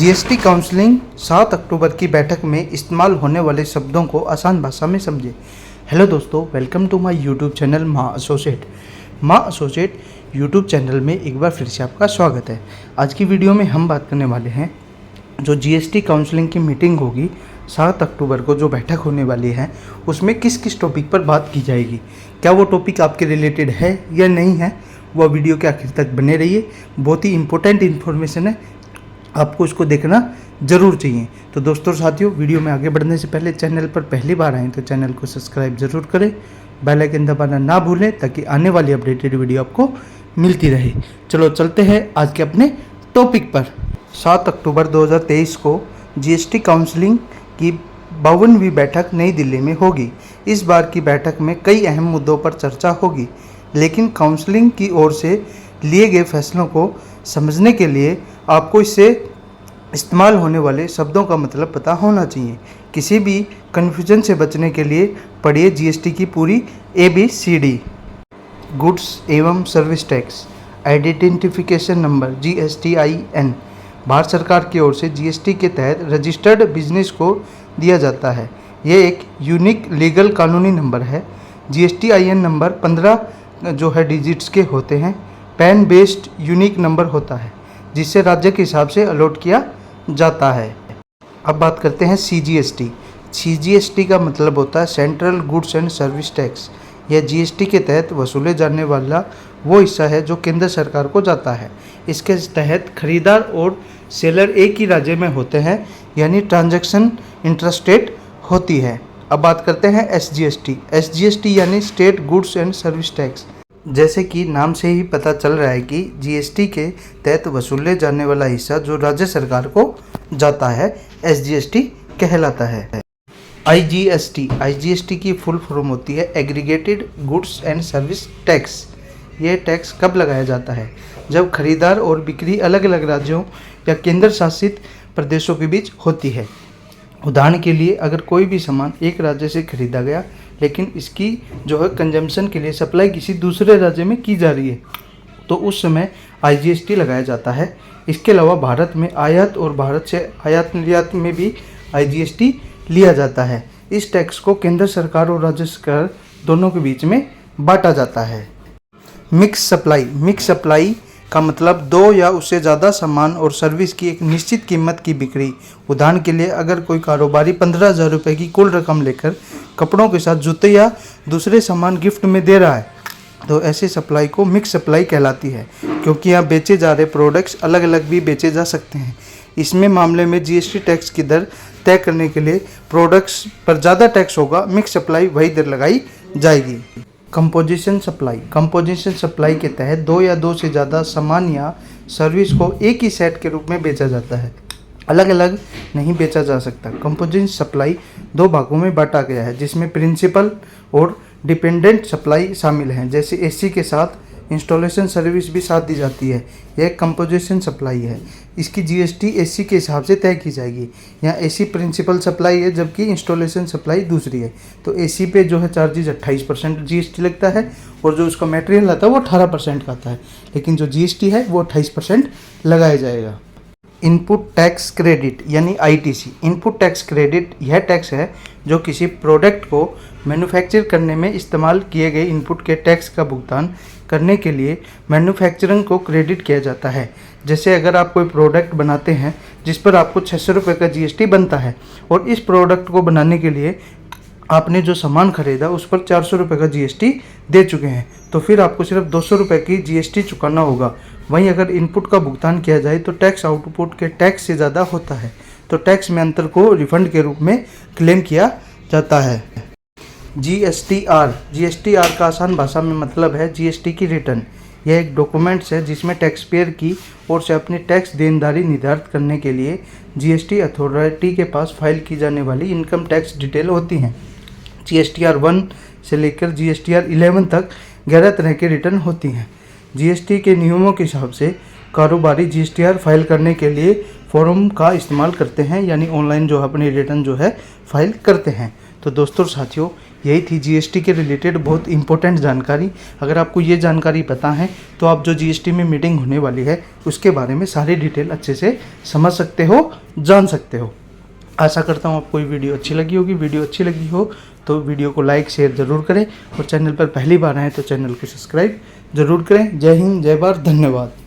GST counselling 7 अक्टूबर की बैठक में इस्तेमाल होने वाले शब्दों को आसान भाषा में समझें। हेलो दोस्तों, welcome to my YouTube channel माँ एसोसिएट यूट्यूब चैनल में एक बार फिर से आपका स्वागत है। आज की वीडियो में हम बात करने वाले हैं जो जीएसटी काउंसलिंग की मीटिंग होगी 7 अक्टूबर को जो बैठक होने वाली है उसमें किस किस टॉपिक पर बात की जाएगी। क्या वो टॉपिक आपके रिलेटेड है या नहीं है, वह वीडियो के आखिर तक बने रहिए। बहुत ही इंपॉर्टेंट इन्फॉर्मेशन है, आपको इसको देखना ज़रूर चाहिए। तो दोस्तों साथियों, वीडियो में आगे बढ़ने से पहले चैनल पर पहली बार आएँ तो चैनल को सब्सक्राइब ज़रूर करें, बेल आइकन दबाना ना भूलें ताकि आने वाली अपडेटेड वीडियो आपको मिलती रहे। चलो चलते हैं आज के अपने टॉपिक पर। 7 अक्टूबर 2023 को जीएसटी काउंसलिंग की 52वीं बैठक नई दिल्ली में होगी। इस बार की बैठक में कई अहम मुद्दों पर चर्चा होगी, लेकिन काउंसलिंग की ओर से लिए गए फैसलों को समझने के लिए आपको इससे इस्तेमाल होने वाले शब्दों का मतलब पता होना चाहिए। किसी भी कन्फ्यूजन से बचने के लिए पढ़िए जीएसटी की पूरी ABCD। गुड्स एवं service tax identification number GSTIN Bharat सरकार की ओर से जीएसटी के तहत रजिस्टर्ड बिजनेस को दिया जाता है। ये एक यूनिक लीगल कानूनी नंबर है। GSTIN नंबर 15 जो है डिजिट्स के होते हैं। पैन बेस्ड यूनिक नंबर होता है जिसे राज्य के हिसाब से अलॉट किया जाता है। अब बात करते हैं CGST। CGST का मतलब होता है central goods and service tax. यह जीएसटी के तहत वसूले जाने वाला वो हिस्सा है जो केंद्र सरकार को जाता है। इसके तहत खरीदार और सेलर एक ही राज्य में होते हैं, यानी ट्रांजैक्शन इंट्रास्टेट होती है। अब बात करते हैं SGST यानी state goods and service tax. जैसे कि नाम से ही पता चल रहा है कि जीएसटी के तहत वसूले जाने वाला हिस्सा जो राज्य सरकार को जाता है SGST कहलाता है। IGST की फुल फॉर्म होती है aggregated goods and service tax. ये टैक्स कब लगाया जाता है? जब खरीदार और बिक्री अलग अलग राज्यों या केंद्र शासित प्रदेशों के बीच होती है। उदाहरण के लिए, अगर कोई भी सामान एक राज्य से खरीदा गया लेकिन इसकी जो है कंजम्पशन के लिए सप्लाई किसी दूसरे राज्य में की जा रही है, तो उस समय IGST लगाया जाता है। इसके अलावा भारत में आयात और भारत से आयात निर्यात में भी IGST लिया जाता है। इस टैक्स को केंद्र सरकार और राज्य सरकार दोनों के बीच में बांटा जाता है। मिक्स सप्लाई का मतलब दो या उससे ज़्यादा सामान और सर्विस की एक निश्चित कीमत की बिक्री। उदाहरण के लिए, अगर कोई कारोबारी 15,000 रुपये की कुल रकम लेकर कपड़ों के साथ जूते या दूसरे सामान गिफ्ट में दे रहा है, तो ऐसी सप्लाई को मिक्स सप्लाई कहलाती है, क्योंकि यहाँ बेचे जा रहे प्रोडक्ट्स अलग अलग भी बेचे जा सकते हैं। इसमें मामले में जीएसटी टैक्स की दर तय करने के लिए प्रोडक्ट्स पर ज़्यादा टैक्स होगा, मिक्स सप्लाई वही दर लगाई जाएगी। कंपोजिशन सप्लाई के तहत दो या दो से ज़्यादा सामान या सर्विस को एक ही सेट के रूप में बेचा जाता है, अलग अलग नहीं बेचा जा सकता। कंपोजिशन सप्लाई दो भागों में बांटा गया है, जिसमें प्रिंसिपल और डिपेंडेंट सप्लाई शामिल हैं। जैसे AC के साथ इंस्टॉलेशन सर्विस भी साथ दी जाती है, यह कंपोजिशन सप्लाई है। इसकी GST AC के हिसाब से तय की जाएगी। यहाँ AC प्रिंसिपल सप्लाई है, जबकि इंस्टॉलेशन सप्लाई दूसरी है। तो AC पे जो है चार्जेज 28% GST लगता है और जो उसका मटेरियल आता है वो 18% का आता है, लेकिन जो GST है वो 28% लगाया जाएगा। इनपुट टैक्स क्रेडिट यानी ITC। इनपुट टैक्स क्रेडिट यह टैक्स है जो किसी प्रोडक्ट को मैन्युफैक्चर करने में इस्तेमाल किए गए इनपुट के टैक्स का भुगतान करने के लिए मैन्युफैक्चरिंग को क्रेडिट किया जाता है। जैसे अगर आप कोई प्रोडक्ट बनाते हैं जिस पर आपको 600 रुपये का GST बनता है और इस प्रोडक्ट को बनाने के लिए आपने जो सामान खरीदा उस पर 400 रुपये का GST दे चुके हैं, तो फिर आपको सिर्फ 200 रुपये की GST चुकाना होगा। वहीं अगर इनपुट का भुगतान किया जाए तो टैक्स आउटपुट के टैक्स से ज़्यादा होता है, तो टैक्स में अंतर को रिफंड के रूप में क्लेम किया जाता है। GSTR का आसान भाषा में मतलब है GST की रिटर्न। यह एक डॉक्यूमेंट्स है जिसमें टैक्स पेयर की ओर से अपनी टैक्स देनदारी निर्धारित करने के लिए GST अथॉरिटी के पास फाइल की जाने वाली इनकम टैक्स डिटेल होती हैं। GSTR 1 से लेकर GSTR 11 तक 11 तरह की रिटर्न होती हैं। GST के नियमों के हिसाब से कारोबारी GSTR फाइल करने के लिए फॉर्म का इस्तेमाल करते हैं, यानी ऑनलाइन जो अपनी रिटर्न जो है फाइल करते हैं। तो दोस्तों साथियों, यही थी जीएसटी के रिलेटेड बहुत इंपॉर्टेंट जानकारी। अगर आपको ये जानकारी पता है तो आप जो जीएसटी में मीटिंग होने वाली है उसके बारे में सारी डिटेल अच्छे से समझ सकते हो, जान सकते हो। आशा करता हूँ आपको ये वीडियो अच्छी लगी होगी। वीडियो अच्छी लगी हो तो वीडियो को लाइक शेयर ज़रूर करें और चैनल पर पहली बार आए तो चैनल को सब्सक्राइब ज़रूर करें। जय हिंद, जय भारत, धन्यवाद।